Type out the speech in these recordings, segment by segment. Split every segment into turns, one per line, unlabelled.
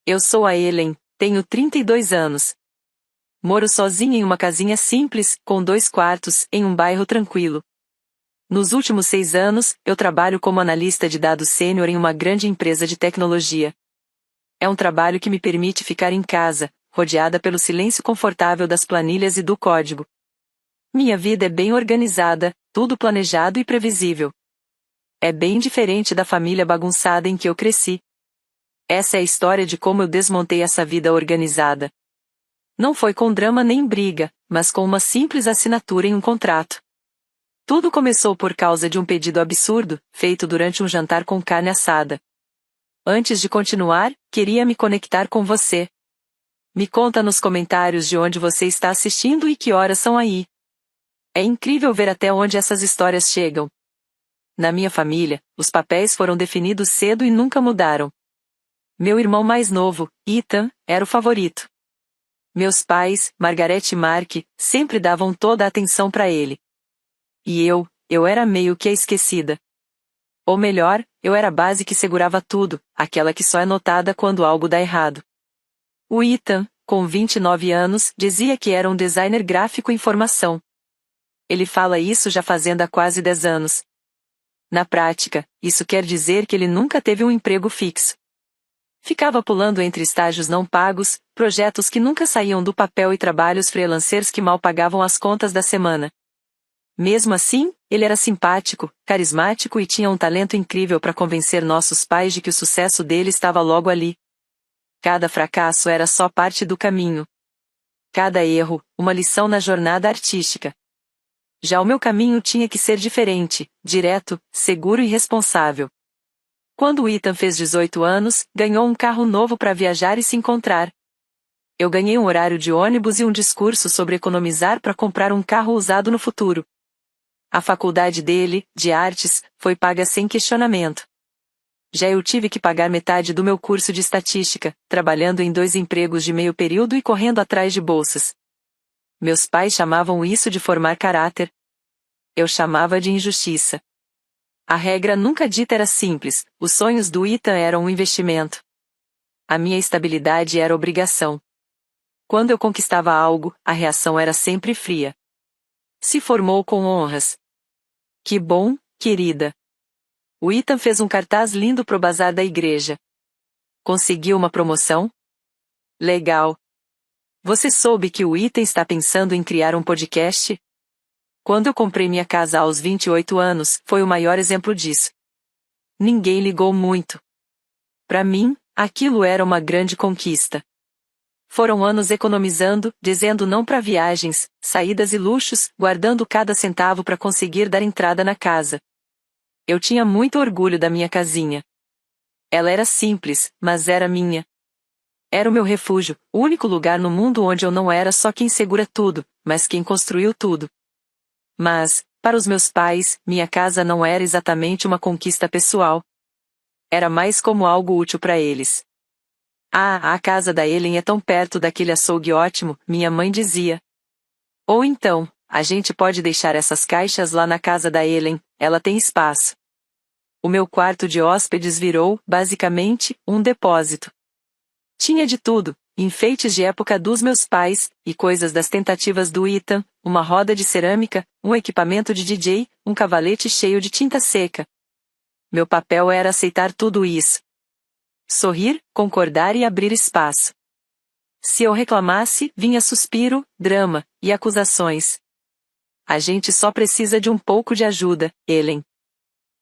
Eu sou a Ellen, tenho 32 anos. Moro sozinha em uma casinha simples, com 2 quartos, em um bairro tranquilo. Nos últimos 6 anos, eu trabalho como analista de dados sênior em uma grande empresa de tecnologia. É um trabalho que me permite ficar em casa, rodeada pelo silêncio confortável das planilhas e do código. Minha vida é bem organizada, tudo planejado e previsível. É bem diferente da família bagunçada em que eu cresci. Essa é a história de como eu desmontei essa vida organizada. Não foi com drama nem briga, mas com uma simples assinatura em um contrato. Tudo começou por causa de um pedido absurdo, feito durante um jantar com carne assada. Antes de continuar, queria me conectar com você. Me conta nos comentários de onde você está assistindo e que horas são aí. É incrível ver até onde essas histórias chegam. Na minha família, os papéis foram definidos cedo e nunca mudaram. Meu irmão mais novo, Ethan, era o favorito. Meus pais, Margaret e Mark, sempre davam toda a atenção para ele. E eu era meio que a esquecida. Ou melhor, eu era a base que segurava tudo, aquela que só é notada quando algo dá errado. O Ethan, com 29 anos, dizia que era um designer gráfico em formação. Ele fala isso já fazendo há quase 10 anos. Na prática, isso quer dizer que ele nunca teve um emprego fixo. Ficava pulando entre estágios não pagos, projetos que nunca saíam do papel e trabalhos freelancers que mal pagavam as contas da semana. Mesmo assim, ele era simpático, carismático e tinha um talento incrível para convencer nossos pais de que o sucesso dele estava logo ali. Cada fracasso era só parte do caminho. Cada erro, uma lição na jornada artística. Já o meu caminho tinha que ser diferente, direto, seguro e responsável. Quando Ethan fez 18 anos, ganhou um carro novo para viajar e se encontrar. Eu ganhei um horário de ônibus e um discurso sobre economizar para comprar um carro usado no futuro. A faculdade dele, de artes, foi paga sem questionamento. Já eu tive que pagar metade do meu curso de estatística, trabalhando em 2 empregos de meio período e correndo atrás de bolsas. Meus pais chamavam isso de formar caráter. Eu chamava de injustiça. A regra nunca dita era simples, os sonhos do Ethan eram um investimento. A minha estabilidade era obrigação. Quando eu conquistava algo, a reação era sempre fria. Se formou com honras. Que bom, querida. O Ethan fez um cartaz lindo pro bazar da igreja. Conseguiu uma promoção? Legal. Você soube que o Ethan está pensando em criar um podcast? Quando eu comprei minha casa aos 28 anos, foi o maior exemplo disso. Ninguém ligou muito. Para mim, aquilo era uma grande conquista. Foram anos economizando, dizendo não para viagens, saídas e luxos, guardando cada centavo para conseguir dar entrada na casa. Eu tinha muito orgulho da minha casinha. Ela era simples, mas era minha. Era o meu refúgio, o único lugar no mundo onde eu não era só quem segura tudo, mas quem construiu tudo. Mas, para os meus pais, minha casa não era exatamente uma conquista pessoal. Era mais como algo útil para eles. Ah, a casa da Ellen é tão perto daquele açougue ótimo, minha mãe dizia. Ou então, a gente pode deixar essas caixas lá na casa da Ellen, ela tem espaço. O meu quarto de hóspedes virou, basicamente, um depósito. Tinha de tudo, enfeites de época dos meus pais, e coisas das tentativas do Ethan, uma roda de cerâmica, um equipamento de DJ, um cavalete cheio de tinta seca. Meu papel era aceitar tudo isso. Sorrir, concordar e abrir espaço. Se eu reclamasse, vinha suspiro, drama, e acusações. A gente só precisa de um pouco de ajuda, Ellen.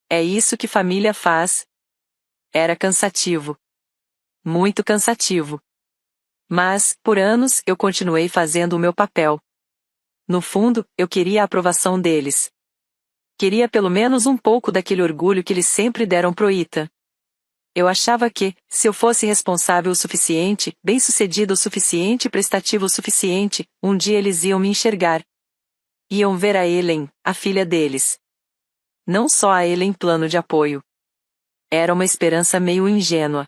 É isso que família faz. Era cansativo. Muito cansativo. Mas, por anos, eu continuei fazendo o meu papel. No fundo, eu queria a aprovação deles. Queria pelo menos um pouco daquele orgulho que eles sempre deram pro Ethan. Eu achava que, se eu fosse responsável o suficiente, bem-sucedido o suficiente e prestativo o suficiente, um dia eles iam me enxergar. Iam ver a Ellen, a filha deles. Não só a Ellen plano de apoio. Era uma esperança meio ingênua.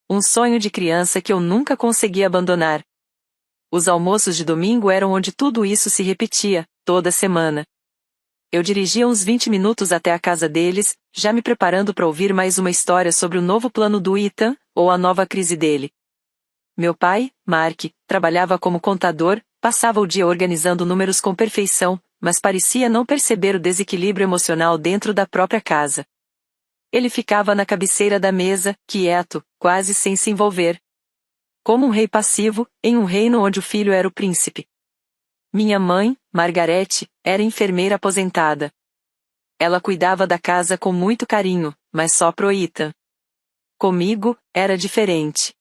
Um sonho de criança que eu nunca consegui abandonar. Os almoços de domingo eram onde tudo isso se repetia, toda semana. Eu dirigia uns 20 minutos até a casa deles, já me preparando para ouvir mais uma história sobre o novo plano do Ethan, ou a nova crise dele. Meu pai, Mark, trabalhava como contador, passava o dia organizando números com perfeição, mas parecia não perceber o desequilíbrio emocional dentro da própria casa. Ele ficava na cabeceira da mesa, quieto, quase sem se envolver. Como um rei passivo, em um reino onde o filho era o príncipe. Minha mãe, Margarete, era enfermeira aposentada. Ela cuidava da casa com muito carinho, mas só pro Ethan. Comigo, era diferente.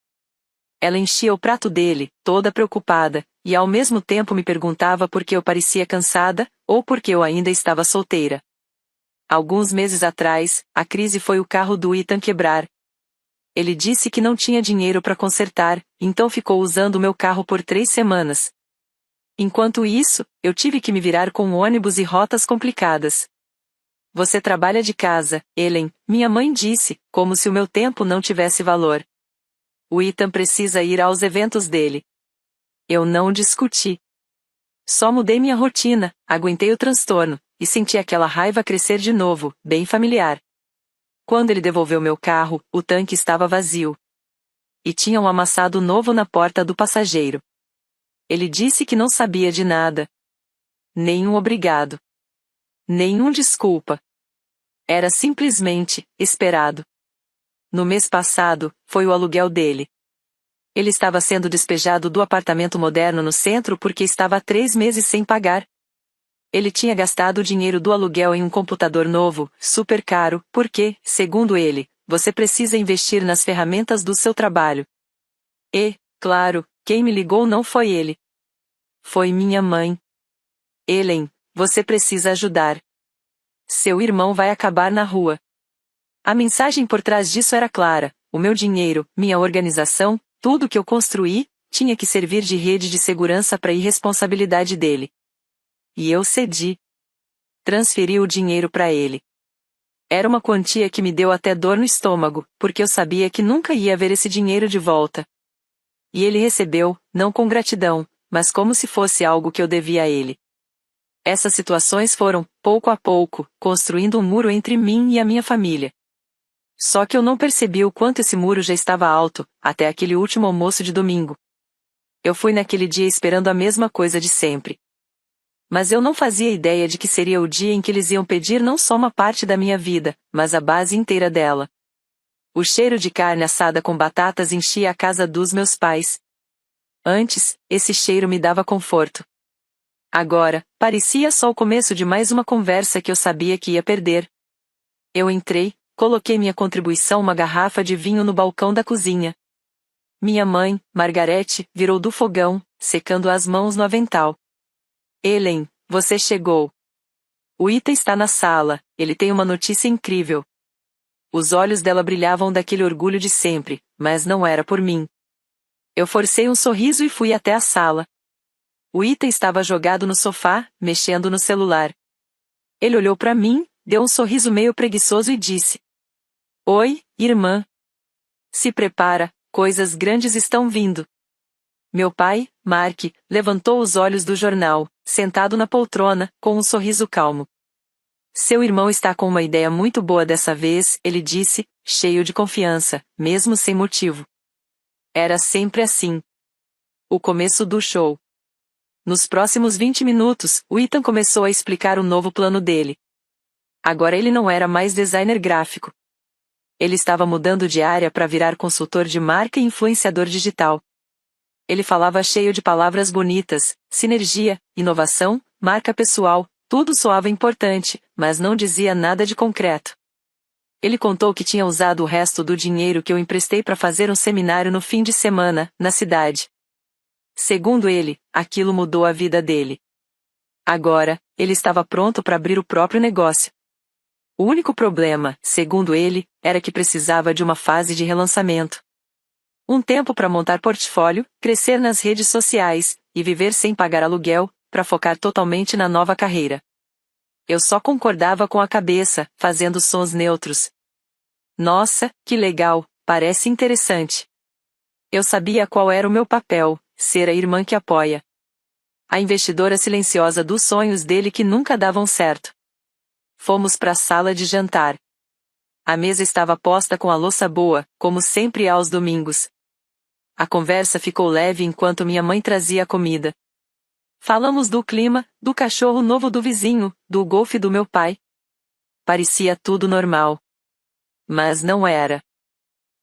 Ela enchia o prato dele, toda preocupada, e ao mesmo tempo me perguntava por que eu parecia cansada, ou por que eu ainda estava solteira. Alguns meses atrás, a crise foi o carro do Ethan quebrar. Ele disse que não tinha dinheiro para consertar, então ficou usando o meu carro por 3 semanas. Enquanto isso, eu tive que me virar com ônibus e rotas complicadas. Você trabalha de casa, Ellen, minha mãe disse, como se o meu tempo não tivesse valor. O Ethan precisa ir aos eventos dele. Eu não discuti. Só mudei minha rotina, aguentei o transtorno, e senti aquela raiva crescer de novo, bem familiar. Quando ele devolveu meu carro, o tanque estava vazio. E tinha um amassado novo na porta do passageiro. Ele disse que não sabia de nada. Nenhum obrigado. Nenhum desculpa. Era simplesmente esperado. No mês passado, foi o aluguel dele. Ele estava sendo despejado do apartamento moderno no centro porque estava há 3 meses sem pagar. Ele tinha gastado o dinheiro do aluguel em um computador novo, super caro, porque, segundo ele, você precisa investir nas ferramentas do seu trabalho. E, claro, quem me ligou não foi ele. Foi minha mãe. Ellen, você precisa ajudar. Seu irmão vai acabar na rua. A mensagem por trás disso era clara: o meu dinheiro, minha organização, tudo que eu construí, tinha que servir de rede de segurança para a irresponsabilidade dele. E eu cedi. Transferi o dinheiro para ele. Era uma quantia que me deu até dor no estômago, porque eu sabia que nunca ia ver esse dinheiro de volta. E ele recebeu, não com gratidão, mas como se fosse algo que eu devia a ele. Essas situações foram, pouco a pouco, construindo um muro entre mim e a minha família. Só que eu não percebi o quanto esse muro já estava alto, até aquele último almoço de domingo. Eu fui naquele dia esperando a mesma coisa de sempre. Mas eu não fazia ideia de que seria o dia em que eles iam pedir não só uma parte da minha vida, mas a base inteira dela. O cheiro de carne assada com batatas enchia a casa dos meus pais. Antes, esse cheiro me dava conforto. Agora, parecia só o começo de mais uma conversa que eu sabia que ia perder. Eu entrei, coloquei minha contribuição, uma garrafa de vinho no balcão da cozinha. Minha mãe, Margarete, virou do fogão, secando as mãos no avental. Ellen, você chegou. O Ethan está na sala, ele tem uma notícia incrível. Os olhos dela brilhavam daquele orgulho de sempre, mas não era por mim. Eu forcei um sorriso e fui até a sala. O Ethan estava jogado no sofá, mexendo no celular. Ele olhou para mim, deu um sorriso meio preguiçoso e disse: Oi, irmã. Se prepara, coisas grandes estão vindo. Meu pai, Mark, levantou os olhos do jornal, sentado na poltrona, com um sorriso calmo. Seu irmão está com uma ideia muito boa dessa vez, ele disse, cheio de confiança, mesmo sem motivo. Era sempre assim. O começo do show. Nos próximos 20 minutos, o Ethan começou a explicar o novo plano dele. Agora ele não era mais designer gráfico. Ele estava mudando de área para virar consultor de marca e influenciador digital. Ele falava cheio de palavras bonitas, sinergia, inovação, marca pessoal, tudo soava importante, mas não dizia nada de concreto. Ele contou que tinha usado o resto do dinheiro que eu emprestei para fazer um seminário no fim de semana, na cidade. Segundo ele, aquilo mudou a vida dele. Agora, ele estava pronto para abrir o próprio negócio. O único problema, segundo ele, era que precisava de uma fase de relançamento. Um tempo para montar portfólio, crescer nas redes sociais, e viver sem pagar aluguel, para focar totalmente na nova carreira. Eu só concordava com a cabeça, fazendo sons neutros. Nossa, que legal, parece interessante. Eu sabia qual era o meu papel, ser a irmã que apoia. A investidora silenciosa dos sonhos dele que nunca davam certo. Fomos para a sala de jantar. A mesa estava posta com a louça boa, como sempre aos domingos. A conversa ficou leve enquanto minha mãe trazia a comida. Falamos do clima, do cachorro novo do vizinho, do golfe do meu pai. Parecia tudo normal. Mas não era.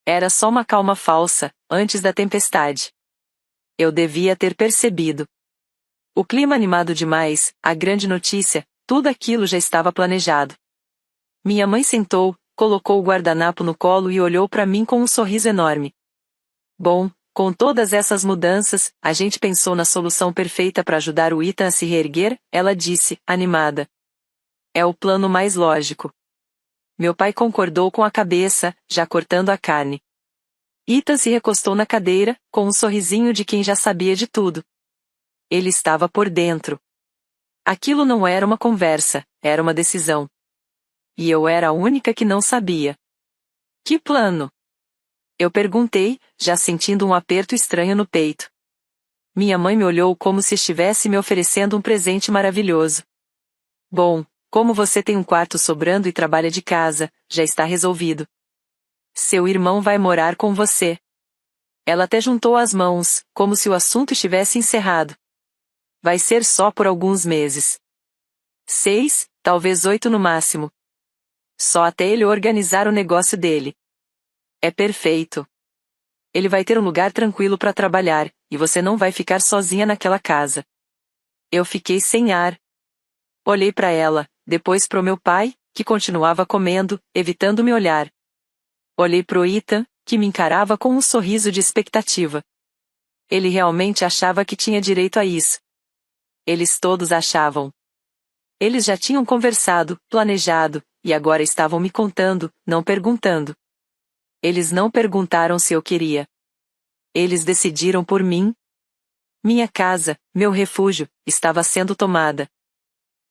Era só uma calma falsa, antes da tempestade. Eu devia ter percebido. O clima animado demais, a grande notícia, tudo aquilo já estava planejado. Minha mãe sentou, colocou o guardanapo no colo e olhou para mim com um sorriso enorme. Bom, com todas essas mudanças, a gente pensou na solução perfeita para ajudar o Ethan a se reerguer, ela disse, animada. É o plano mais lógico. Meu pai concordou com a cabeça, já cortando a carne. Ethan se recostou na cadeira, com um sorrisinho de quem já sabia de tudo. Ele estava por dentro. Aquilo não era uma conversa, era uma decisão. E eu era a única que não sabia. Que plano? Eu perguntei, já sentindo um aperto estranho no peito. Minha mãe me olhou como se estivesse me oferecendo um presente maravilhoso. Bom, como você tem um quarto sobrando e trabalha de casa, já está resolvido. Seu irmão vai morar com você. Ela até juntou as mãos, como se o assunto estivesse encerrado. Vai ser só por alguns meses. 6, talvez 8 no máximo. Só até ele organizar o negócio dele. É perfeito. Ele vai ter um lugar tranquilo para trabalhar, e você não vai ficar sozinha naquela casa. Eu fiquei sem ar. Olhei para ela, depois pro meu pai, que continuava comendo, evitando me olhar. Olhei pro Ethan, que me encarava com um sorriso de expectativa. Ele realmente achava que tinha direito a isso. Eles todos achavam. Eles já tinham conversado, planejado, e agora estavam me contando, não perguntando. Eles não perguntaram se eu queria. Eles decidiram por mim. Minha casa, meu refúgio, estava sendo tomada.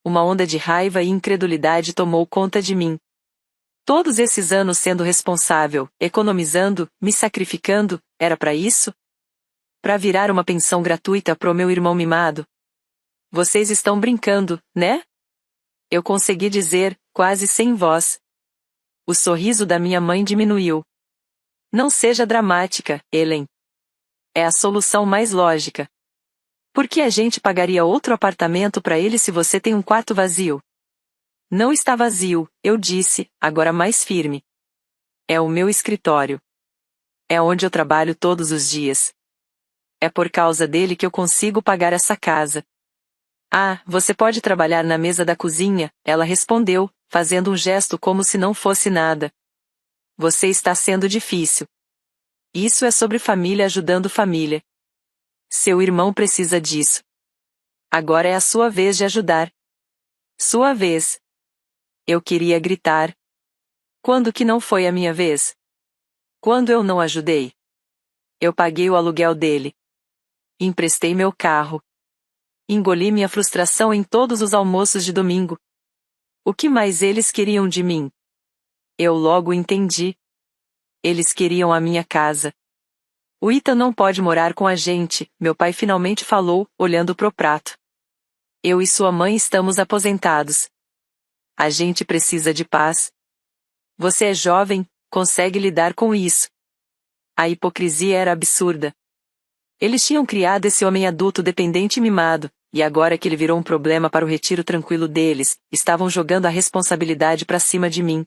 Uma onda de raiva e incredulidade tomou conta de mim. Todos esses anos sendo responsável, economizando, me sacrificando, era para isso? Para virar uma pensão gratuita pro meu irmão mimado? Vocês estão brincando, né? Eu consegui dizer, quase sem voz. O sorriso da minha mãe diminuiu. Não seja dramática, Ellen. É a solução mais lógica. Por que a gente pagaria outro apartamento para ele se você tem um quarto vazio? Não está vazio, eu disse, agora mais firme. É o meu escritório. É onde eu trabalho todos os dias. É por causa dele que eu consigo pagar essa casa. Ah, você pode trabalhar na mesa da cozinha, ela respondeu, fazendo um gesto como se não fosse nada. Você está sendo difícil. Isso é sobre família ajudando família. Seu irmão precisa disso. Agora é a sua vez de ajudar. Sua vez. Eu queria gritar. Quando que não foi a minha vez? Quando eu não ajudei? Eu paguei o aluguel dele. Emprestei meu carro. Engoli minha frustração em todos os almoços de domingo. O que mais eles queriam de mim? Eu logo entendi. Eles queriam a minha casa. O Ethan não pode morar com a gente, meu pai finalmente falou, olhando pro prato. Eu e sua mãe estamos aposentados. A gente precisa de paz. Você é jovem, consegue lidar com isso. A hipocrisia era absurda. Eles tinham criado esse homem adulto dependente e mimado, e agora que ele virou um problema para o retiro tranquilo deles, estavam jogando a responsabilidade para cima de mim.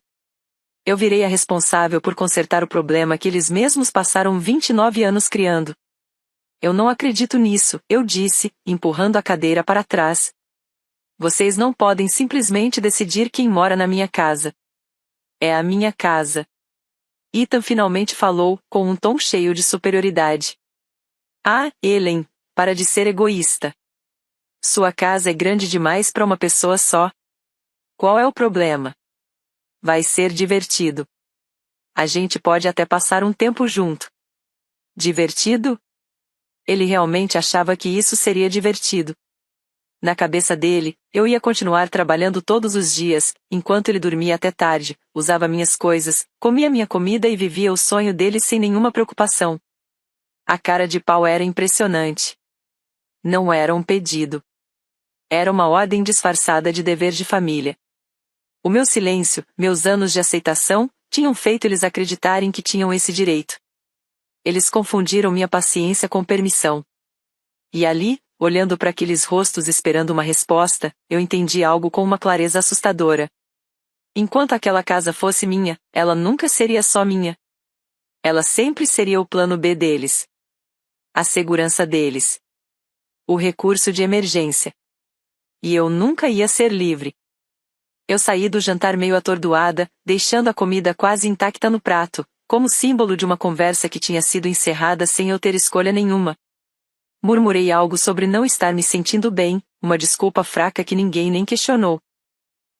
Eu virei a responsável por consertar o problema que eles mesmos passaram 29 anos criando. Eu não acredito nisso, eu disse, empurrando a cadeira para trás. Vocês não podem simplesmente decidir quem mora na minha casa. É a minha casa. Ethan finalmente falou, com um tom cheio de superioridade. Ah, Ellen, para de ser egoísta. Sua casa é grande demais para uma pessoa só. Qual é o problema? Vai ser divertido. A gente pode até passar um tempo junto. Divertido? Ele realmente achava que isso seria divertido. Na cabeça dele, eu ia continuar trabalhando todos os dias, enquanto ele dormia até tarde, usava minhas coisas, comia minha comida e vivia o sonho dele sem nenhuma preocupação. A cara de pau era impressionante. Não era um pedido. Era uma ordem disfarçada de dever de família. O meu silêncio, meus anos de aceitação, tinham feito eles acreditarem que tinham esse direito. Eles confundiram minha paciência com permissão. E ali, olhando para aqueles rostos esperando uma resposta, eu entendi algo com uma clareza assustadora. Enquanto aquela casa fosse minha, ela nunca seria só minha. Ela sempre seria o plano B deles. A segurança deles. O recurso de emergência. E eu nunca ia ser livre. Eu saí do jantar meio atordoada, deixando a comida quase intacta no prato, como símbolo de uma conversa que tinha sido encerrada sem eu ter escolha nenhuma. Murmurei algo sobre não estar me sentindo bem, uma desculpa fraca que ninguém nem questionou.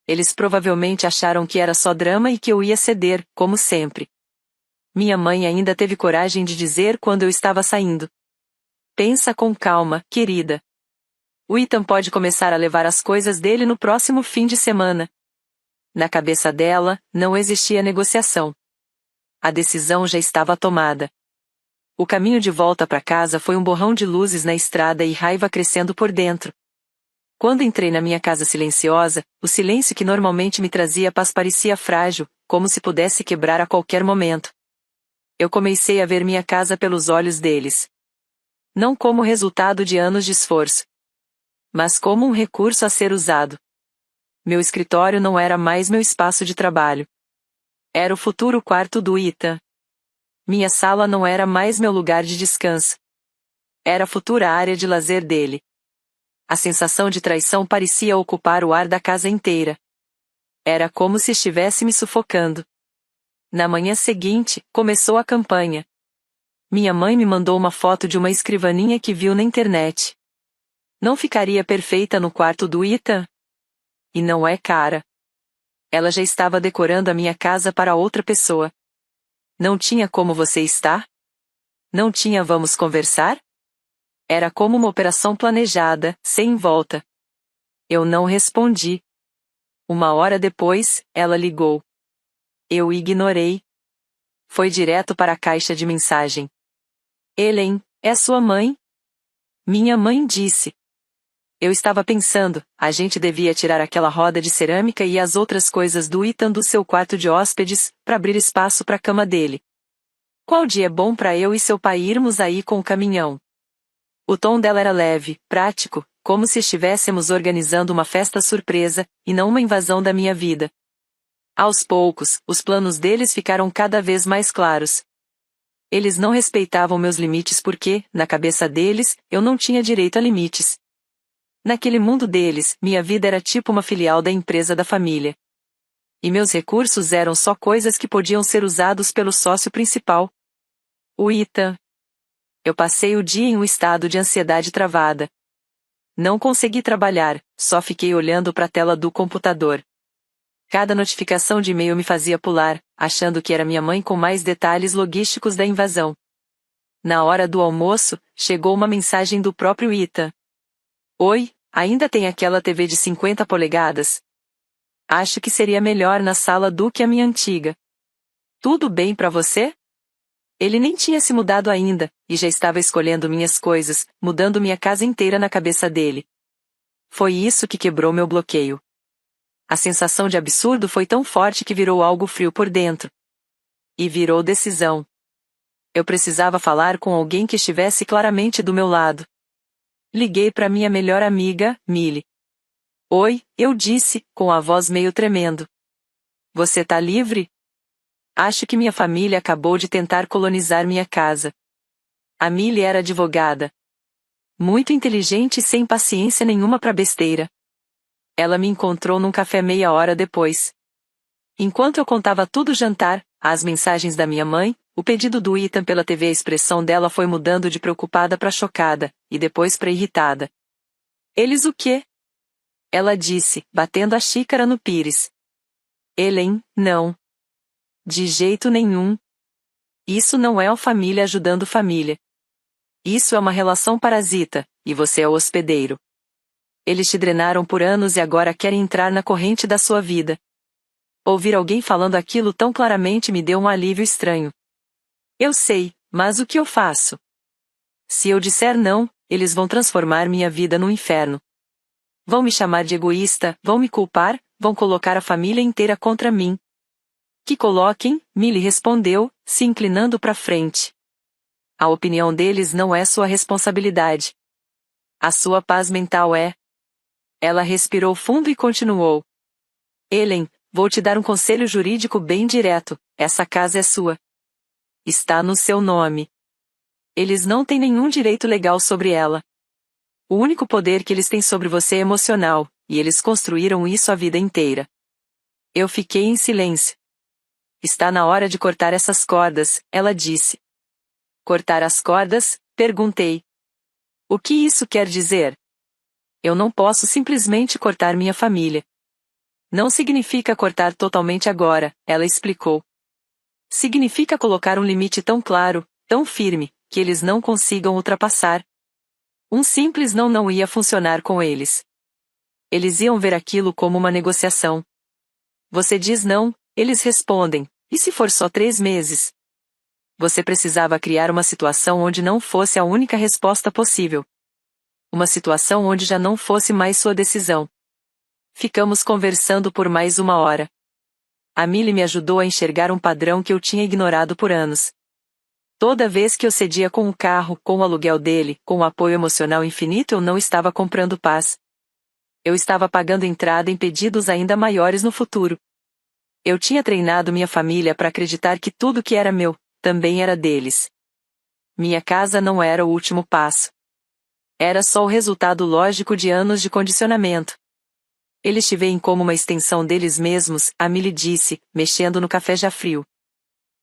Eles provavelmente acharam que era só drama e que eu ia ceder, como sempre. Minha mãe ainda teve coragem de dizer quando eu estava saindo. Pensa com calma, querida. O Ethan pode começar a levar as coisas dele no próximo fim de semana. Na cabeça dela, não existia negociação. A decisão já estava tomada. O caminho de volta para casa foi um borrão de luzes na estrada e raiva crescendo por dentro. Quando entrei na minha casa silenciosa, o silêncio que normalmente me trazia paz parecia frágil, como se pudesse quebrar a qualquer momento. Eu comecei a ver minha casa pelos olhos deles. Não como resultado de anos de esforço, mas como um recurso a ser usado. Meu escritório não era mais meu espaço de trabalho. Era o futuro quarto do Ethan. Minha sala não era mais meu lugar de descanso. Era a futura área de lazer dele. A sensação de traição parecia ocupar o ar da casa inteira. Era como se estivesse me sufocando. Na manhã seguinte, começou a campanha. Minha mãe me mandou uma foto de uma escrivaninha que viu na internet. Não ficaria perfeita no quarto do Ethan? E não é cara. Ela já estava decorando a minha casa para outra pessoa. Não tinha como você estar? Não tinha vamos conversar? Era como uma operação planejada, sem volta. Eu não respondi. Uma hora depois, ela ligou. Eu ignorei. Foi direto para a caixa de mensagem. Helen, é sua mãe? Minha mãe disse. Eu estava pensando, a gente devia tirar aquela roda de cerâmica e as outras coisas do Ethan do seu quarto de hóspedes, para abrir espaço para a cama dele. Qual dia é bom para eu e seu pai irmos aí com o caminhão? O tom dela era leve, prático, como se estivéssemos organizando uma festa surpresa, e não uma invasão da minha vida. Aos poucos, os planos deles ficaram cada vez mais claros. Eles não respeitavam meus limites porque, na cabeça deles, eu não tinha direito a limites. Naquele mundo deles, minha vida era tipo uma filial da empresa da família. E meus recursos eram só coisas que podiam ser usados pelo sócio principal. O Ethan. Eu passei o dia em um estado de ansiedade travada. Não consegui trabalhar, só fiquei olhando para a tela do computador. Cada notificação de e-mail me fazia pular, achando que era minha mãe com mais detalhes logísticos da invasão. Na hora do almoço, chegou uma mensagem do próprio Ethan. Oi, ainda tem aquela TV de 50 polegadas? Acho que seria melhor na sala do que a minha antiga. Tudo bem para você? Ele nem tinha se mudado ainda, e já estava escolhendo minhas coisas, mudando minha casa inteira na cabeça dele. Foi isso que quebrou meu bloqueio. A sensação de absurdo foi tão forte que virou algo frio por dentro. E virou decisão. Eu precisava falar com alguém que estivesse claramente do meu lado. Liguei para minha melhor amiga, Millie. Oi, eu disse, com a voz meio tremendo. Você tá livre? Acho que minha família acabou de tentar colonizar minha casa. A Millie era advogada. Muito inteligente e sem paciência nenhuma para besteira. Ela me encontrou num café meia hora depois. Enquanto eu contava tudo o jantar, as mensagens da minha mãe, o pedido do Ethan pela TV, a expressão dela foi mudando de preocupada para chocada, e depois para irritada. Eles o quê? Ela disse, batendo a xícara no pires. Helen, não. De jeito nenhum. Isso não é uma família ajudando família. Isso é uma relação parasita, e você é o hospedeiro. Eles te drenaram por anos e agora querem entrar na corrente da sua vida. Ouvir alguém falando aquilo tão claramente me deu um alívio estranho. Eu sei, mas o que eu faço? Se eu disser não, eles vão transformar minha vida num inferno. Vão me chamar de egoísta, vão me culpar, vão colocar a família inteira contra mim. Que coloquem, Millie respondeu, se inclinando para frente. A opinião deles não é sua responsabilidade. A sua paz mental é. Ela respirou fundo e continuou. Ellen, vou te dar um conselho jurídico bem direto, essa casa é sua. Está no seu nome. Eles não têm nenhum direito legal sobre ela. O único poder que eles têm sobre você é emocional, e eles construíram isso a vida inteira. Eu fiquei em silêncio. Está na hora de cortar essas cordas, ela disse. Cortar as cordas? Perguntei. O que isso quer dizer? Eu não posso simplesmente cortar minha família. Não significa cortar totalmente agora, ela explicou. Significa colocar um limite tão claro, tão firme, que eles não consigam ultrapassar. Um simples não ia funcionar com eles. Eles iam ver aquilo como uma negociação. Você diz não, eles respondem, e se for só 3 meses? Você precisava criar uma situação onde não fosse a única resposta possível. Uma situação onde já não fosse mais sua decisão. Ficamos conversando por mais 1 hora. A Millie me ajudou a enxergar um padrão que eu tinha ignorado por anos. Toda vez que eu cedia com o carro, com o aluguel dele, com o apoio emocional infinito, eu não estava comprando paz. Eu estava pagando entrada em pedidos ainda maiores no futuro. Eu tinha treinado minha família para acreditar que tudo que era meu, também era deles. Minha casa não era o último passo. Era só o resultado lógico de anos de condicionamento. Eles te veem como uma extensão deles mesmos, a Millie disse, mexendo no café já frio.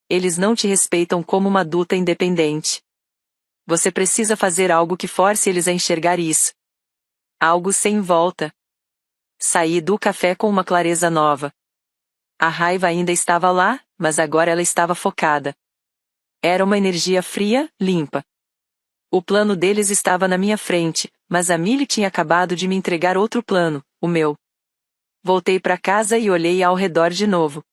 Eles não te respeitam como uma adulta independente. Você precisa fazer algo que force eles a enxergar isso. Algo sem volta. Saí do café com uma clareza nova. A raiva ainda estava lá, mas agora ela estava focada. Era uma energia fria, limpa. O plano deles estava na minha frente, mas a Millie tinha acabado de me entregar outro plano, o meu. Voltei para casa e olhei ao redor de novo.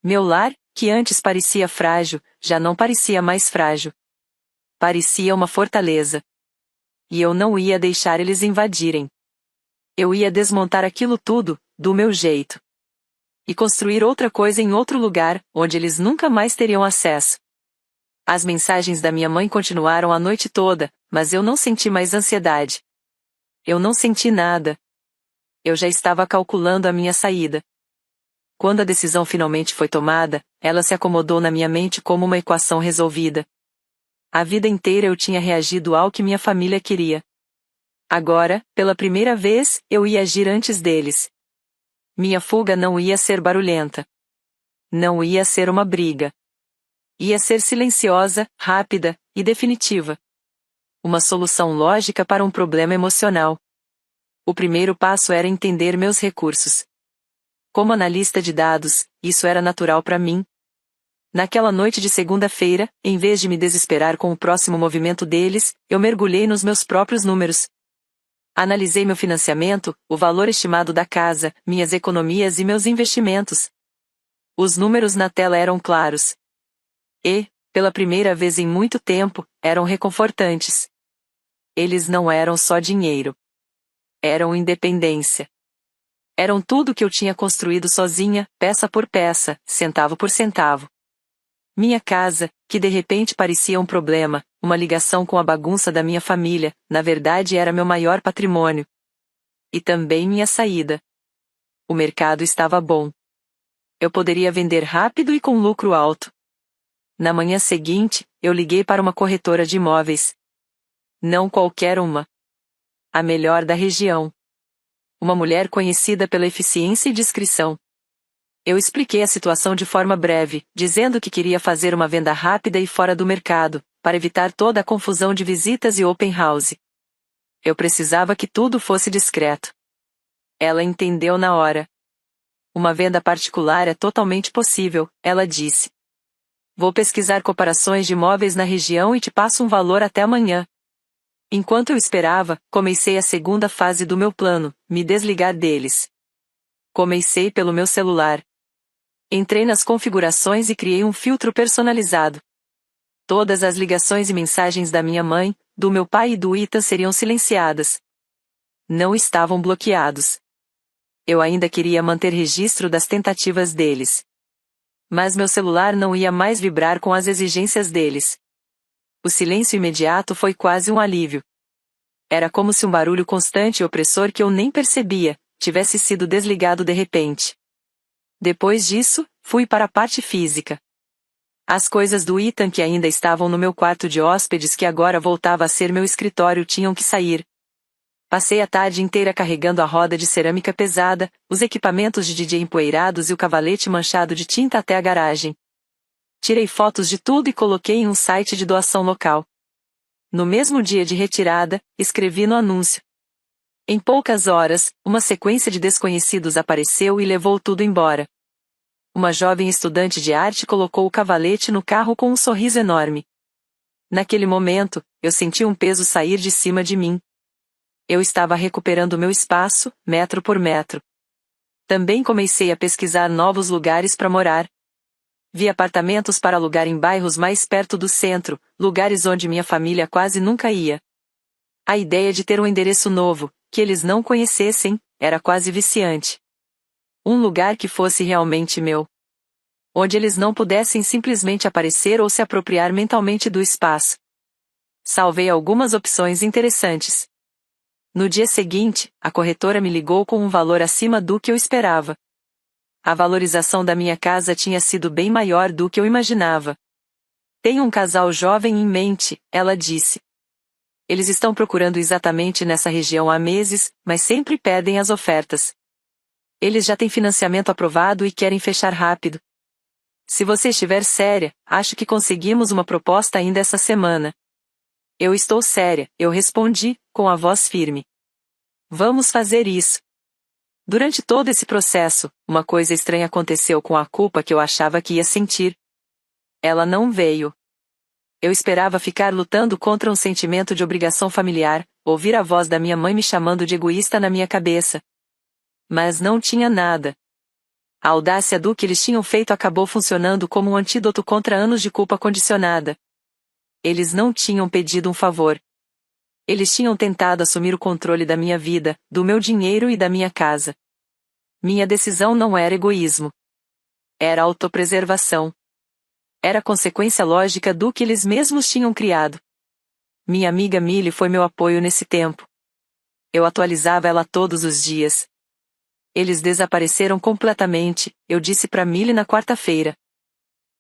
Meu lar, que antes parecia frágil, já não parecia mais frágil. Parecia uma fortaleza. E eu não ia deixar eles invadirem. Eu ia desmontar aquilo tudo, do meu jeito. E construir outra coisa em outro lugar, onde eles nunca mais teriam acesso. As mensagens da minha mãe continuaram a noite toda, mas eu não senti mais ansiedade. Eu não senti nada. Eu já estava calculando a minha saída. Quando a decisão finalmente foi tomada, ela se acomodou na minha mente como uma equação resolvida. A vida inteira eu tinha reagido ao que minha família queria. Agora, pela primeira vez, eu ia agir antes deles. Minha fuga não ia ser barulhenta. Não ia ser uma briga. Ia ser silenciosa, rápida e definitiva. Uma solução lógica para um problema emocional. O primeiro passo era entender meus recursos. Como analista de dados, isso era natural para mim. Naquela noite de segunda-feira, em vez de me desesperar com o próximo movimento deles, eu mergulhei nos meus próprios números. Analisei meu financiamento, o valor estimado da casa, minhas economias e meus investimentos. Os números na tela eram claros. E, pela primeira vez em muito tempo, eram reconfortantes. Eles não eram só dinheiro. Eram independência. Eram tudo que eu tinha construído sozinha, peça por peça, centavo por centavo. Minha casa, que de repente parecia um problema, uma ligação com a bagunça da minha família, na verdade era meu maior patrimônio. E também minha saída. O mercado estava bom. Eu poderia vender rápido e com lucro alto. Na manhã seguinte, eu liguei para uma corretora de imóveis. Não qualquer uma. A melhor da região. Uma mulher conhecida pela eficiência e discrição. Eu expliquei a situação de forma breve, dizendo que queria fazer uma venda rápida e fora do mercado, para evitar toda a confusão de visitas e open house. Eu precisava que tudo fosse discreto. Ela entendeu na hora. Uma venda particular é totalmente possível, ela disse. Vou pesquisar comparações de imóveis na região e te passo um valor até amanhã. Enquanto eu esperava, comecei a segunda fase do meu plano, me desligar deles. Comecei pelo meu celular. Entrei nas configurações e criei um filtro personalizado. Todas as ligações e mensagens da minha mãe, do meu pai e do Ethan seriam silenciadas. Não estavam bloqueados. Eu ainda queria manter registro das tentativas deles. Mas meu celular não ia mais vibrar com as exigências deles. O silêncio imediato foi quase um alívio. Era como se um barulho constante e opressor que eu nem percebia, tivesse sido desligado de repente. Depois disso, fui para a parte física. As coisas do Ethan que ainda estavam no meu quarto de hóspedes, que agora voltava a ser meu escritório, tinham que sair. Passei a tarde inteira carregando a roda de cerâmica pesada, os equipamentos de DJ empoeirados e o cavalete manchado de tinta até a garagem. Tirei fotos de tudo e coloquei em um site de doação local. No mesmo dia de retirada, escrevi no anúncio. Em poucas horas, uma sequência de desconhecidos apareceu e levou tudo embora. Uma jovem estudante de arte colocou o cavalete no carro com um sorriso enorme. Naquele momento, eu senti um peso sair de cima de mim. Eu estava recuperando meu espaço, metro por metro. Também comecei a pesquisar novos lugares para morar. Vi apartamentos para alugar em bairros mais perto do centro, lugares onde minha família quase nunca ia. A ideia de ter um endereço novo, que eles não conhecessem, era quase viciante. Um lugar que fosse realmente meu. Onde eles não pudessem simplesmente aparecer ou se apropriar mentalmente do espaço. Salvei algumas opções interessantes. No dia seguinte, a corretora me ligou com um valor acima do que eu esperava. A valorização da minha casa tinha sido bem maior do que eu imaginava. Tenho um casal jovem em mente, ela disse. Eles estão procurando exatamente nessa região há meses, mas sempre perdem as ofertas. Eles já têm financiamento aprovado e querem fechar rápido. Se você estiver séria, acho que conseguimos uma proposta ainda essa semana. Eu estou séria, eu respondi, com a voz firme. Vamos fazer isso. Durante todo esse processo, uma coisa estranha aconteceu com a culpa que eu achava que ia sentir. Ela não veio. Eu esperava ficar lutando contra um sentimento de obrigação familiar, ouvir a voz da minha mãe me chamando de egoísta na minha cabeça. Mas não tinha nada. A audácia do que eles tinham feito acabou funcionando como um antídoto contra anos de culpa condicionada. Eles não tinham pedido um favor. Eles tinham tentado assumir o controle da minha vida, do meu dinheiro e da minha casa. Minha decisão não era egoísmo. Era autopreservação. Era consequência lógica do que eles mesmos tinham criado. Minha amiga Millie foi meu apoio nesse tempo. Eu atualizava ela todos os dias. Eles desapareceram completamente, eu disse para Millie na quarta-feira.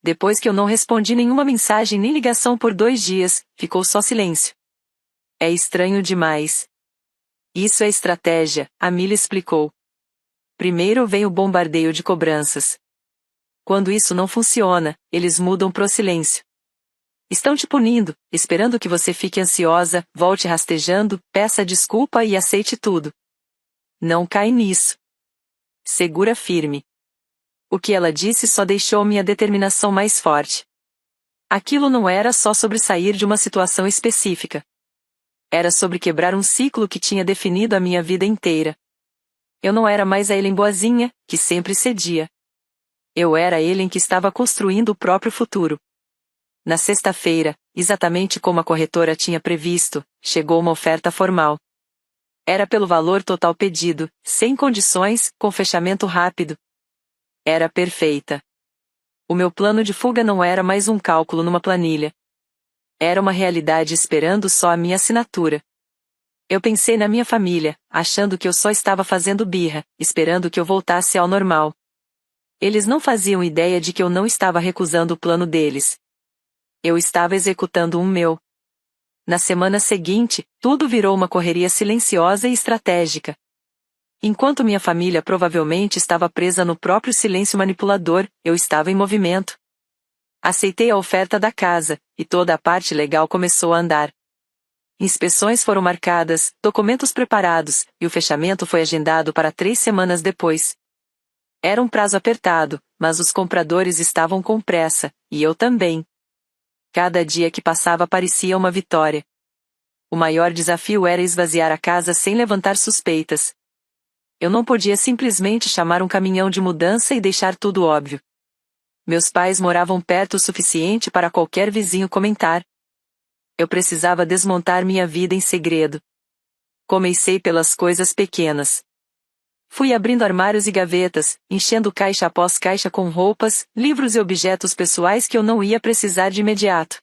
Depois que eu não respondi nenhuma mensagem nem ligação por 2 dias, ficou só silêncio. É estranho demais. Isso é estratégia, a Millie explicou. Primeiro vem o bombardeio de cobranças. Quando isso não funciona, eles mudam pro silêncio. Estão te punindo, esperando que você fique ansiosa, volte rastejando, peça desculpa e aceite tudo. Não cai nisso. Segura firme. O que ela disse só deixou minha determinação mais forte. Aquilo não era só sobre sair de uma situação específica. Era sobre quebrar um ciclo que tinha definido a minha vida inteira. Eu não era mais a Ellen boazinha, que sempre cedia. Eu era a Ellen que estava construindo o próprio futuro. Na sexta-feira, exatamente como a corretora tinha previsto, chegou uma oferta formal. Era pelo valor total pedido, sem condições, com fechamento rápido. Era perfeita. O meu plano de fuga não era mais um cálculo numa planilha. Era uma realidade esperando só a minha assinatura. Eu pensei na minha família, achando que eu só estava fazendo birra, esperando que eu voltasse ao normal. Eles não faziam ideia de que eu não estava recusando o plano deles. Eu estava executando um meu. Na semana seguinte, tudo virou uma correria silenciosa e estratégica. Enquanto minha família provavelmente estava presa no próprio silêncio manipulador, eu estava em movimento. Aceitei a oferta da casa, e toda a parte legal começou a andar. Inspeções foram marcadas, documentos preparados, e o fechamento foi agendado para 3 semanas depois. Era um prazo apertado, mas os compradores estavam com pressa, e eu também. Cada dia que passava parecia uma vitória. O maior desafio era esvaziar a casa sem levantar suspeitas. Eu não podia simplesmente chamar um caminhão de mudança e deixar tudo óbvio. Meus pais moravam perto o suficiente para qualquer vizinho comentar. Eu precisava desmontar minha vida em segredo. Comecei pelas coisas pequenas. Fui abrindo armários e gavetas, enchendo caixa após caixa com roupas, livros e objetos pessoais que eu não ia precisar de imediato.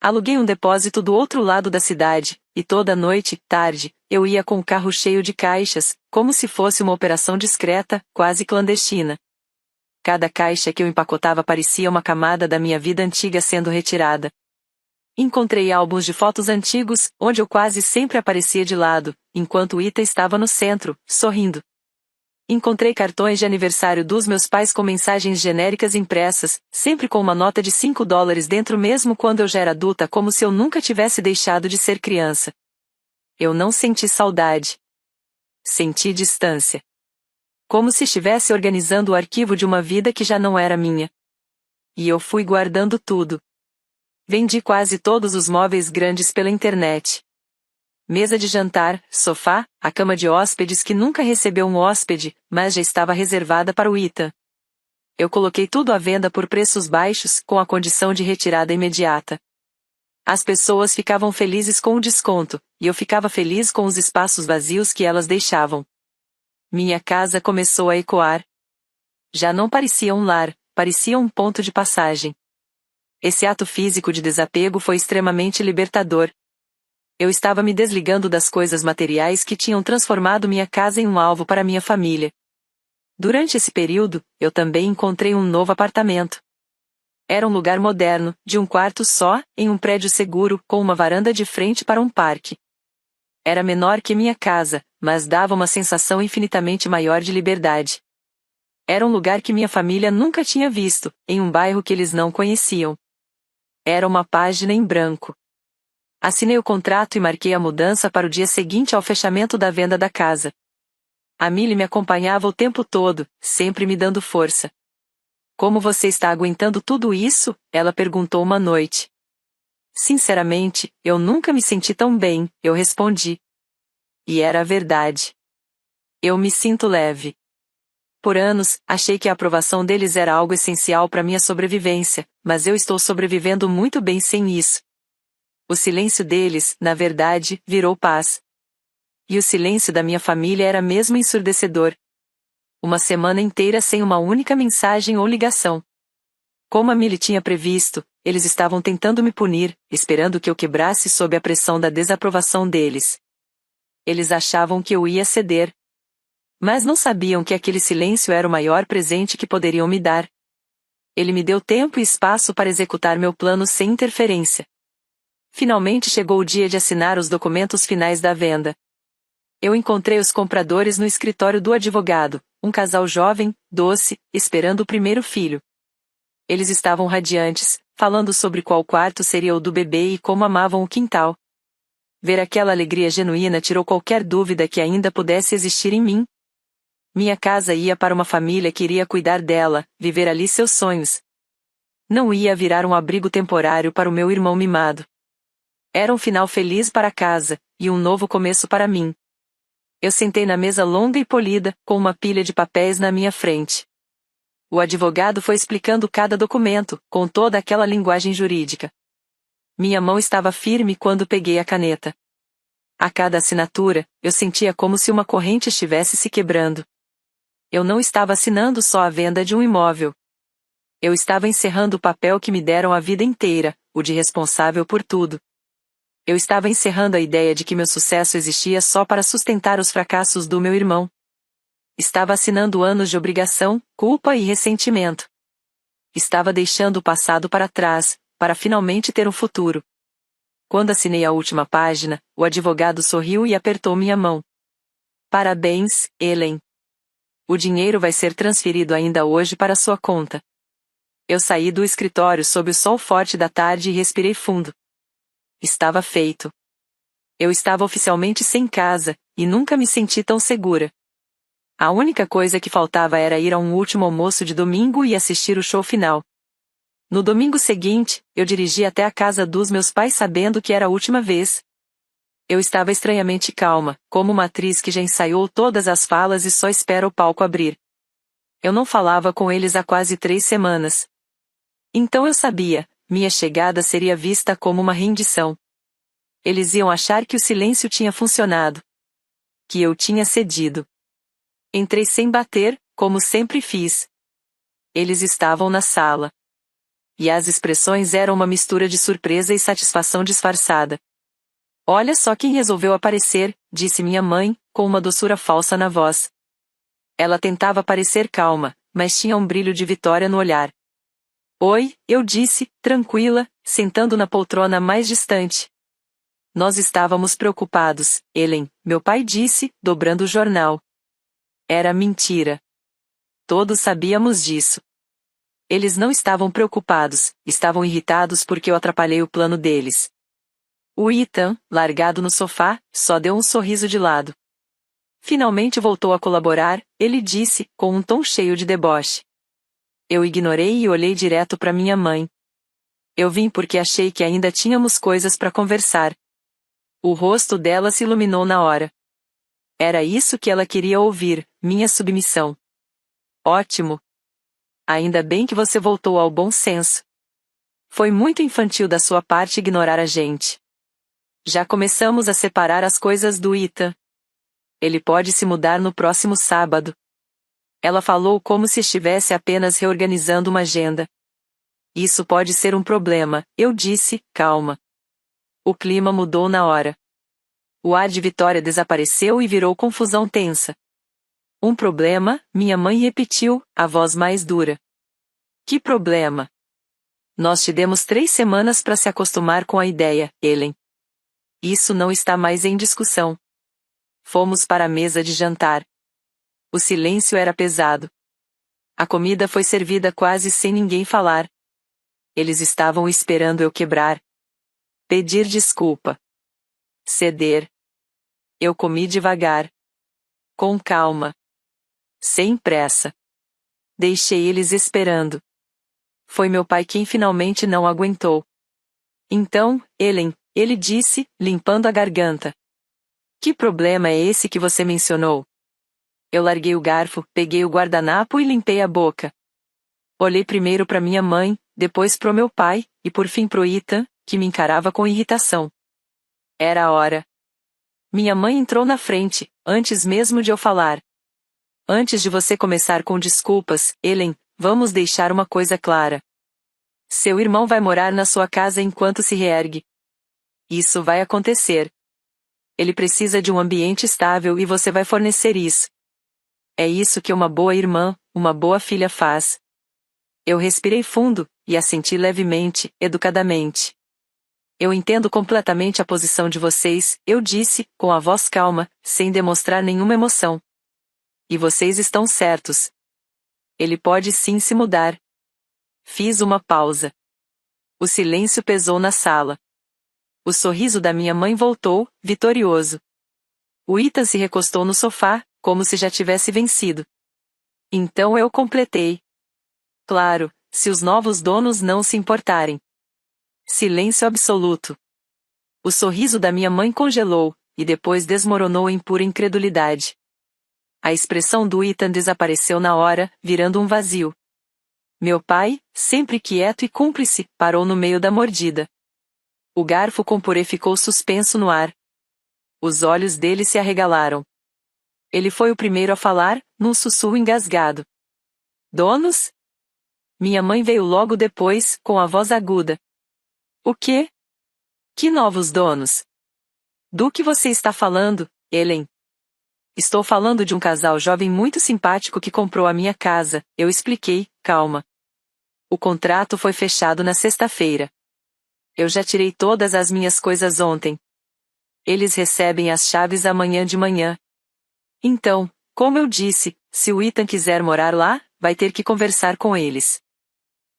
Aluguei um depósito do outro lado da cidade, e toda noite, tarde, eu ia com o carro cheio de caixas, como se fosse uma operação discreta, quase clandestina. Cada caixa que eu empacotava parecia uma camada da minha vida antiga sendo retirada. Encontrei álbuns de fotos antigos, onde eu quase sempre aparecia de lado, enquanto Ita estava no centro, sorrindo. Encontrei cartões de aniversário dos meus pais com mensagens genéricas impressas, sempre com uma nota de $5 dentro mesmo quando eu já era adulta, como se eu nunca tivesse deixado de ser criança. Eu não senti saudade. Senti distância. Como se estivesse organizando o arquivo de uma vida que já não era minha. E eu fui guardando tudo. Vendi quase todos os móveis grandes pela internet. Mesa de jantar, sofá, a cama de hóspedes que nunca recebeu um hóspede, mas já estava reservada para o Ita. Eu coloquei tudo à venda por preços baixos, com a condição de retirada imediata. As pessoas ficavam felizes com o desconto, e eu ficava feliz com os espaços vazios que elas deixavam. Minha casa começou a ecoar. Já não parecia um lar, parecia um ponto de passagem. Esse ato físico de desapego foi extremamente libertador. Eu estava me desligando das coisas materiais que tinham transformado minha casa em um alvo para minha família. Durante esse período, eu também encontrei um novo apartamento. Era um lugar moderno, de um quarto só, em um prédio seguro, com uma varanda de frente para um parque. Era menor que minha casa, mas dava uma sensação infinitamente maior de liberdade. Era um lugar que minha família nunca tinha visto, em um bairro que eles não conheciam. Era uma página em branco. Assinei o contrato e marquei a mudança para o dia seguinte ao fechamento da venda da casa. A Millie me acompanhava o tempo todo, sempre me dando força. Como você está aguentando tudo isso? Ela perguntou uma noite. Sinceramente, eu nunca me senti tão bem, eu respondi. E era a verdade. Eu me sinto leve. Por anos, achei que a aprovação deles era algo essencial para minha sobrevivência, mas eu estou sobrevivendo muito bem sem isso. O silêncio deles, na verdade, virou paz. E o silêncio da minha família era mesmo ensurdecedor. Uma semana inteira sem uma única mensagem ou ligação. Como a Millie tinha previsto, eles estavam tentando me punir, esperando que eu quebrasse sob a pressão da desaprovação deles. Eles achavam que eu ia ceder. Mas não sabiam que aquele silêncio era o maior presente que poderiam me dar. Ele me deu tempo e espaço para executar meu plano sem interferência. Finalmente chegou o dia de assinar os documentos finais da venda. Eu encontrei os compradores no escritório do advogado, um casal jovem, doce, esperando o primeiro filho. Eles estavam radiantes, falando sobre qual quarto seria o do bebê e como amavam o quintal. Ver aquela alegria genuína tirou qualquer dúvida que ainda pudesse existir em mim. Minha casa ia para uma família que iria cuidar dela, viver ali seus sonhos. Não ia virar um abrigo temporário para o meu irmão mimado. Era um final feliz para a casa, e um novo começo para mim. Eu sentei na mesa longa e polida, com uma pilha de papéis na minha frente. O advogado foi explicando cada documento, com toda aquela linguagem jurídica. Minha mão estava firme quando peguei a caneta. A cada assinatura, eu sentia como se uma corrente estivesse se quebrando. Eu não estava assinando só a venda de um imóvel. Eu estava encerrando o papel que me deram a vida inteira, o de responsável por tudo. Eu estava encerrando a ideia de que meu sucesso existia só para sustentar os fracassos do meu irmão. Estava assinando anos de obrigação, culpa e ressentimento. Estava deixando o passado para trás, para finalmente ter um futuro. Quando assinei a última página, o advogado sorriu e apertou minha mão. Parabéns, Ellen. O dinheiro vai ser transferido ainda hoje para sua conta. Eu saí do escritório sob o sol forte da tarde e respirei fundo. Estava feito. Eu estava oficialmente sem casa, e nunca me senti tão segura. A única coisa que faltava era ir a um último almoço de domingo e assistir o show final. No domingo seguinte, eu dirigi até a casa dos meus pais sabendo que era a última vez. Eu estava estranhamente calma, como uma atriz que já ensaiou todas as falas e só espera o palco abrir. Eu não falava com eles há quase 3 semanas. Então eu sabia, minha chegada seria vista como uma rendição. Eles iam achar que o silêncio tinha funcionado. Que eu tinha cedido. Entrei sem bater, como sempre fiz. Eles estavam na sala. E as expressões eram uma mistura de surpresa e satisfação disfarçada. Olha só quem resolveu aparecer, disse minha mãe, com uma doçura falsa na voz. Ela tentava parecer calma, mas tinha um brilho de vitória no olhar. Oi, eu disse, tranquila, sentando na poltrona mais distante. Nós estávamos preocupados, Ellen, meu pai disse, dobrando o jornal. Era mentira. Todos sabíamos disso. Eles não estavam preocupados, estavam irritados porque eu atrapalhei o plano deles. O Ethan, largado no sofá, só deu um sorriso de lado. Finalmente voltou a colaborar, ele disse, com um tom cheio de deboche. Eu ignorei e olhei direto para minha mãe. Eu vim porque achei que ainda tínhamos coisas para conversar. O rosto dela se iluminou na hora. Era isso que ela queria ouvir, minha submissão. Ótimo. Ainda bem que você voltou ao bom senso. Foi muito infantil da sua parte ignorar a gente. Já começamos a separar as coisas do Ethan. Ele pode se mudar no próximo sábado. Ela falou como se estivesse apenas reorganizando uma agenda. Isso pode ser um problema, eu disse, calma. O clima mudou na hora. O ar de Vitória desapareceu e virou confusão tensa. Um problema, minha mãe repetiu, a voz mais dura. Que problema? Nós te demos 3 semanas para se acostumar com a ideia, Ellen. Isso não está mais em discussão. Fomos para a mesa de jantar. O silêncio era pesado. A comida foi servida quase sem ninguém falar. Eles estavam esperando eu quebrar. Pedir desculpa. Ceder. Eu comi devagar. Com calma. Sem pressa. Deixei eles esperando. Foi meu pai quem finalmente não aguentou. Então, Ellen, ele disse, limpando a garganta. Que problema é esse que você mencionou? Eu larguei o garfo, peguei o guardanapo e limpei a boca. Olhei primeiro para minha mãe, depois pro meu pai, e por fim pro Ethan, que me encarava com irritação. Era a hora. Minha mãe entrou na frente, antes mesmo de eu falar. Antes de você começar com desculpas, Ellen, vamos deixar uma coisa clara. Seu irmão vai morar na sua casa enquanto se reergue. Isso vai acontecer. Ele precisa de um ambiente estável e você vai fornecer isso. É isso que uma boa irmã, uma boa filha faz. Eu respirei fundo, e assenti levemente, educadamente. Eu entendo completamente a posição de vocês, eu disse, com a voz calma, sem demonstrar nenhuma emoção. E vocês estão certos. Ele pode sim se mudar. Fiz uma pausa. O silêncio pesou na sala. O sorriso da minha mãe voltou, vitorioso. O Ethan se recostou no sofá, como se já tivesse vencido. Então eu completei. Claro, se os novos donos não se importarem. Silêncio absoluto. O sorriso da minha mãe congelou, e depois desmoronou em pura incredulidade. A expressão do Ethan desapareceu na hora, virando um vazio. Meu pai, sempre quieto e cúmplice, parou no meio da mordida. O garfo com purê ficou suspenso no ar. Os olhos dele se arregalaram. Ele foi o primeiro a falar, num sussurro engasgado. Donos? Minha mãe veio logo depois, com a voz aguda. O quê? Que novos donos? Do que você está falando, Ellen? Estou falando de um casal jovem muito simpático que comprou a minha casa, eu expliquei, calma. O contrato foi fechado na sexta-feira. Eu já tirei todas as minhas coisas ontem. Eles recebem as chaves amanhã de manhã. Então, como eu disse, se o Ethan quiser morar lá, vai ter que conversar com eles.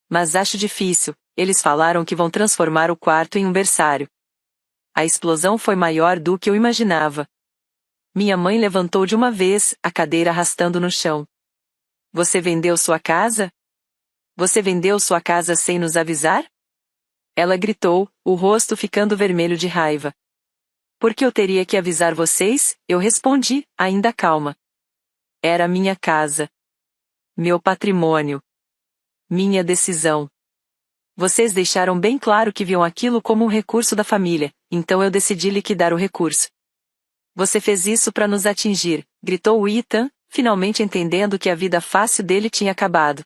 Mas acho difícil, eles falaram que vão transformar o quarto em um berçário. A explosão foi maior do que eu imaginava. Minha mãe levantou de uma vez, a cadeira arrastando no chão. Você vendeu sua casa? Você vendeu sua casa sem nos avisar? Ela gritou, o rosto ficando vermelho de raiva. Por que eu teria que avisar vocês? Eu respondi, ainda calma. Era minha casa. Meu patrimônio. Minha decisão. Vocês deixaram bem claro que viam aquilo como um recurso da família, então eu decidi liquidar o recurso. Você fez isso para nos atingir, gritou o Ethan, finalmente entendendo que a vida fácil dele tinha acabado.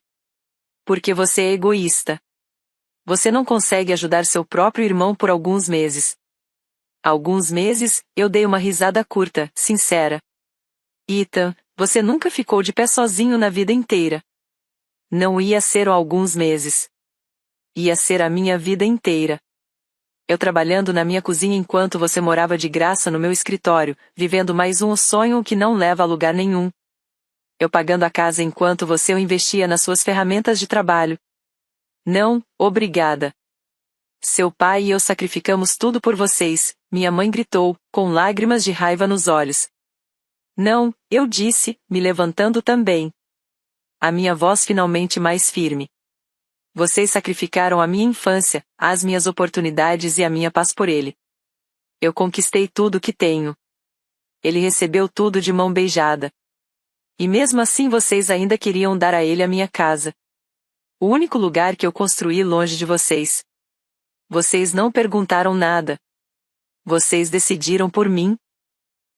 Porque você é egoísta. Você não consegue ajudar seu próprio irmão por alguns meses. Alguns meses, eu dei uma risada curta, sincera. Ethan, você nunca ficou de pé sozinho na vida inteira. Não ia ser alguns meses. Ia ser a minha vida inteira. Eu trabalhando na minha cozinha enquanto você morava de graça no meu escritório, vivendo mais um sonho que não leva a lugar nenhum. Eu pagando a casa enquanto você o investia nas suas ferramentas de trabalho. Não, obrigada. Seu pai e eu sacrificamos tudo por vocês, minha mãe gritou, com lágrimas de raiva nos olhos. Não, eu disse, me levantando também. A minha voz finalmente mais firme. Vocês sacrificaram a minha infância, as minhas oportunidades e a minha paz por ele. Eu conquistei tudo o que tenho. Ele recebeu tudo de mão beijada. E mesmo assim vocês ainda queriam dar a ele a minha casa. O único lugar que eu construí longe de vocês. Vocês não perguntaram nada. Vocês decidiram por mim.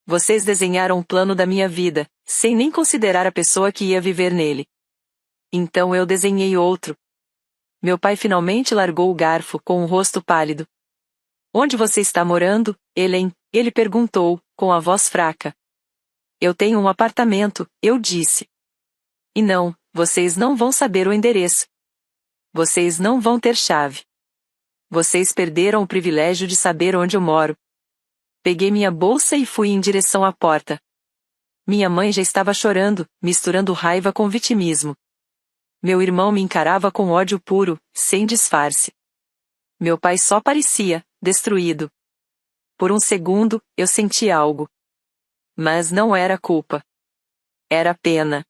Vocês desenharam o plano da minha vida, sem nem considerar a pessoa que ia viver nele. Então eu desenhei outro. Meu pai finalmente largou o garfo com o rosto pálido. Onde você está morando, Helen? Ele perguntou, com a voz fraca. Eu tenho um apartamento, eu disse. E não, vocês não vão saber o endereço. Vocês não vão ter chave. Vocês perderam o privilégio de saber onde eu moro. Peguei minha bolsa e fui em direção à porta. Minha mãe já estava chorando, misturando raiva com vitimismo. Meu irmão me encarava com ódio puro, sem disfarce. Meu pai só parecia, destruído. Por um segundo, eu senti algo. Mas não era culpa. Era pena.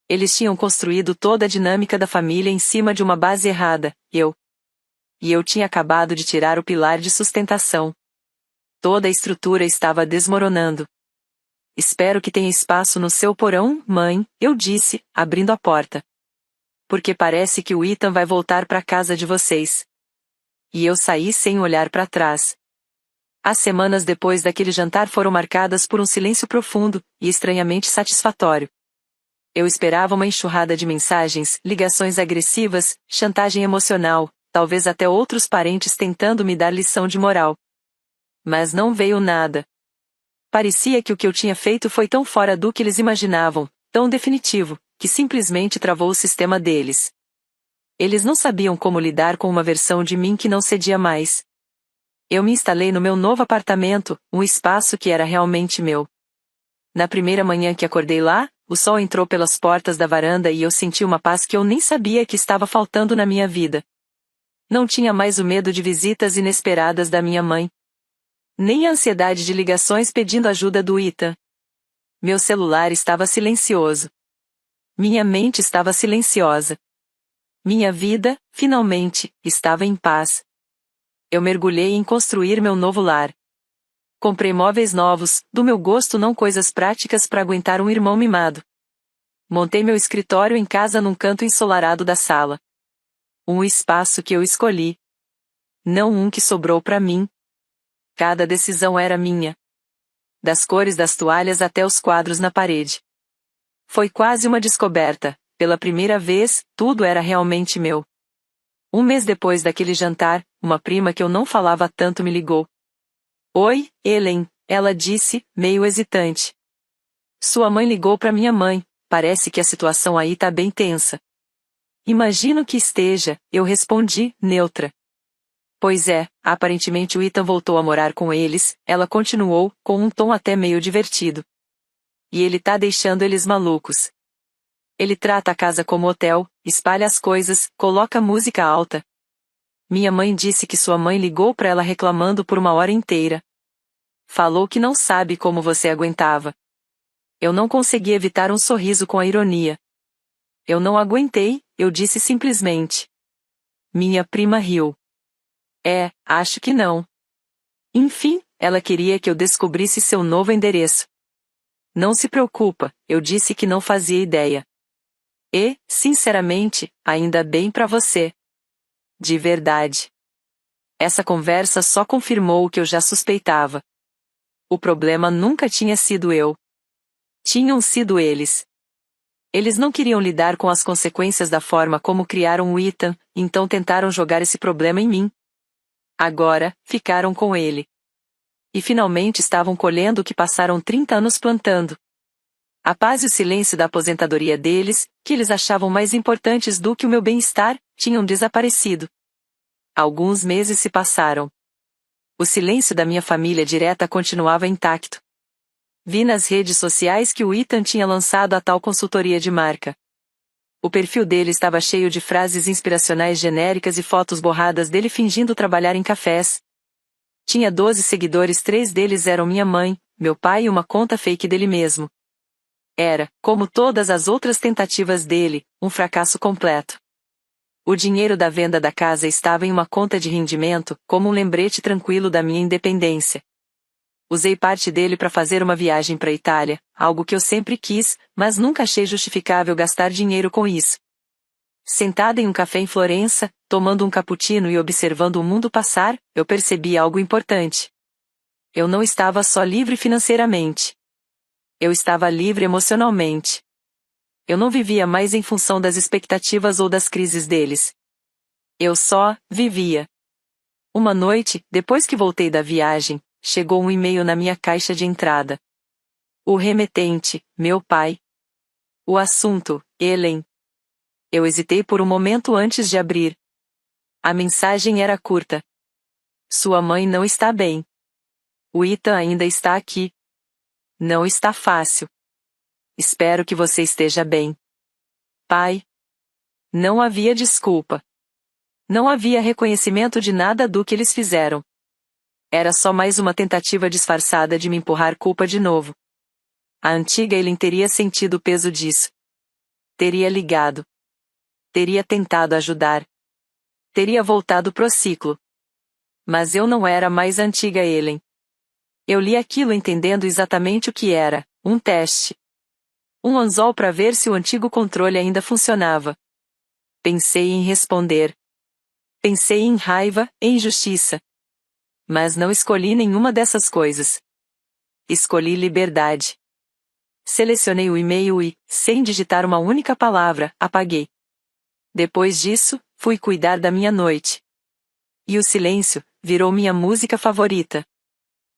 Eles tinham construído toda a dinâmica da família em cima de uma base errada, e eu tinha acabado de tirar o pilar de sustentação. Toda a estrutura estava desmoronando. Espero que tenha espaço no seu porão, mãe, eu disse, abrindo a porta. Porque parece que o Ethan vai voltar para casa de vocês. E eu saí sem olhar para trás. As semanas depois daquele jantar foram marcadas por um silêncio profundo e estranhamente satisfatório. Eu esperava uma enxurrada de mensagens, ligações agressivas, chantagem emocional, talvez até outros parentes tentando me dar lição de moral. Mas não veio nada. Parecia que o que eu tinha feito foi tão fora do que eles imaginavam, tão definitivo, que simplesmente travou o sistema deles. Eles não sabiam como lidar com uma versão de mim que não cedia mais. Eu me instalei no meu novo apartamento, um espaço que era realmente meu. Na primeira manhã que acordei lá, o sol entrou pelas portas da varanda e eu senti uma paz que eu nem sabia que estava faltando na minha vida. Não tinha mais o medo de visitas inesperadas da minha mãe. Nem a ansiedade de ligações pedindo ajuda do Ethan. Meu celular estava silencioso. Minha mente estava silenciosa. Minha vida, finalmente, estava em paz. Eu mergulhei em construir meu novo lar. Comprei móveis novos, do meu gosto não coisas práticas para aguentar um irmão mimado. Montei meu escritório em casa num canto ensolarado da sala. Um espaço que eu escolhi. Não um que sobrou para mim. Cada decisão era minha. Das cores das toalhas até os quadros na parede. Foi quase uma descoberta. Pela primeira vez, tudo era realmente meu. Um mês depois daquele jantar, uma prima que eu não falava tanto me ligou. Oi, Helen, ela disse, meio hesitante. Sua mãe ligou para minha mãe, parece que a situação aí tá bem tensa. Imagino que esteja, eu respondi, neutra. Pois é, aparentemente o Ethan voltou a morar com eles, ela continuou, com um tom até meio divertido. E ele tá deixando eles malucos. Ele trata a casa como hotel, espalha as coisas, coloca música alta. Minha mãe disse que sua mãe ligou para ela reclamando por uma hora inteira. Falou que não sabe como você aguentava. Eu não consegui evitar um sorriso com a ironia. Eu não aguentei, eu disse simplesmente. Minha prima riu. Acho que não. Enfim, ela queria que eu descobrisse seu novo endereço. Não se preocupa, eu disse que não fazia ideia. E, sinceramente, ainda bem pra você. De verdade. Essa conversa só confirmou o que eu já suspeitava. O problema nunca tinha sido eu. Tinham sido eles. Eles não queriam lidar com as consequências da forma como criaram o Ethan, então tentaram jogar esse problema em mim. Agora, ficaram com ele. E finalmente estavam colhendo o que passaram 30 anos plantando. A paz e o silêncio da aposentadoria deles, que eles achavam mais importantes do que o meu bem-estar, tinham desaparecido. Alguns meses se passaram. O silêncio da minha família direta continuava intacto. Vi nas redes sociais que o Ethan tinha lançado a tal consultoria de marca. O perfil dele estava cheio de frases inspiracionais genéricas e fotos borradas dele fingindo trabalhar em cafés. Tinha 12 seguidores, 3 deles eram minha mãe, meu pai e uma conta fake dele mesmo. Era, como todas as outras tentativas dele, um fracasso completo. O dinheiro da venda da casa estava em uma conta de rendimento, como um lembrete tranquilo da minha independência. Usei parte dele para fazer uma viagem para a Itália, algo que eu sempre quis, mas nunca achei justificável gastar dinheiro com isso. Sentada em um café em Florença, tomando um cappuccino e observando o mundo passar, eu percebi algo importante. Eu não estava só livre financeiramente. Eu estava livre emocionalmente. Eu não vivia mais em função das expectativas ou das crises deles. Eu só vivia. Uma noite, depois que voltei da viagem, chegou um e-mail na minha caixa de entrada. O remetente, meu pai. O assunto, Ellen. Eu hesitei por um momento antes de abrir. A mensagem era curta. Sua mãe não está bem. O Ethan ainda está aqui. Não está fácil. Espero que você esteja bem. Pai. Não havia desculpa. Não havia reconhecimento de nada do que eles fizeram. Era só mais uma tentativa disfarçada de me empurrar culpa de novo. A antiga Ellen teria sentido o peso disso. Teria ligado. Teria tentado ajudar. Teria voltado pro ciclo. Mas eu não era mais a antiga Ellen. Eu li aquilo entendendo exatamente o que era, um teste. Um anzol para ver se o antigo controle ainda funcionava. Pensei em responder. Pensei em raiva, em injustiça. Mas não escolhi nenhuma dessas coisas. Escolhi liberdade. Selecionei o e-mail e, sem digitar uma única palavra, apaguei. Depois disso, fui cuidar da minha noite. E o silêncio virou minha música favorita.